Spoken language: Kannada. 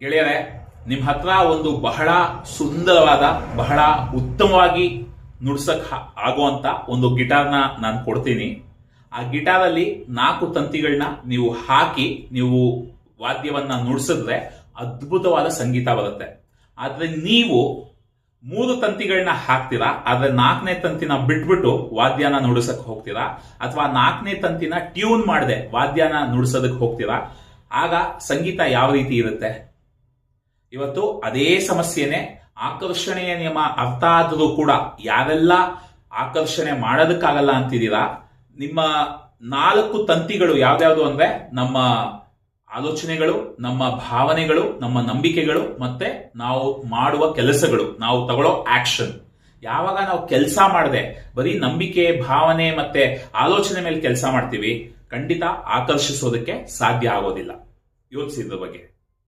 ಗೆಳೆಯರೆ, ನಿಮ್ಮ ಹತ್ರ ಒಂದು ಬಹಳ ಸುಂದರವಾದ, ಬಹಳ ಉತ್ತಮವಾಗಿ ನುಡ್ಸಕ್ ಆಗುವಂತ ಒಂದು ಗಿಟಾರ್ನ ನಾನು ಕೊಡ್ತೀನಿ. ಆ ಗಿಟಾರಲ್ಲಿ 4 ತಂತಿಗಳನ್ನ ನೀವು ಹಾಕಿ ನೀವು ವಾದ್ಯವನ್ನ ನುಡ್ಸಿದ್ರೆ ಅದ್ಭುತವಾದ ಸಂಗೀತ ಬರುತ್ತೆ. ಆದ್ರೆ ನೀವು 3 ತಂತಿಗಳನ್ನ ಹಾಕ್ತೀರಾ, ಆದ್ರೆ 4ನೇ ತಂತಿನ ಬಿಟ್ಬಿಟ್ಟು ವಾದ್ಯನ ನುಡಿಸಕ್ ಹೋಗ್ತೀರಾ, ಅಥವಾ 4ನೇ ತಂತಿನ ಟ್ಯೂನ್ ಮಾಡದೆ ವಾದ್ಯನ ನುಡಿಸೋದಕ್ಕೆ ಹೋಗ್ತೀರಾ, ಆಗ ಸಂಗೀತ ಯಾವ ರೀತಿ ಇರುತ್ತೆ? ಇವತ್ತು ಅದೇ ಸಮಸ್ಯೆನೆ. ಆಕರ್ಷಣೆಯ ನಿಯಮ ಅರ್ಥ ಆದರೂ ಕೂಡ ಯಾರೆಲ್ಲ ಆಕರ್ಷಣೆ ಮಾಡೋದಕ್ಕಾಗಲ್ಲ ಅಂತಿದ್ದೀರಾ, ನಿಮ್ಮ 4 ತಂತಿಗಳು ಯಾವ್ಯಾವ್ದು ಅಂದ್ರೆ ನಮ್ಮ ಆಲೋಚನೆಗಳು, ನಮ್ಮ ಭಾವನೆಗಳು, ನಮ್ಮ ನಂಬಿಕೆಗಳು, ಮತ್ತೆ ನಾವು ಮಾಡುವ ಕೆಲಸಗಳು, ನಾವು ತಗೊಳ್ಳೋ ಆಕ್ಷನ್. ಯಾವಾಗ ನಾವು ಕೆಲಸ ಮಾಡದೆ ಬರೀ ನಂಬಿಕೆ, ಭಾವನೆ ಮತ್ತೆ ಆಲೋಚನೆ ಮೇಲೆ ಕೆಲಸ ಮಾಡ್ತೀವಿ, ಖಂಡಿತ ಆಕರ್ಷಿಸೋದಕ್ಕೆ ಸಾಧ್ಯ ಆಗೋದಿಲ್ಲ. ಯೋಚಿಸಿದ್ರ ಬಗ್ಗೆ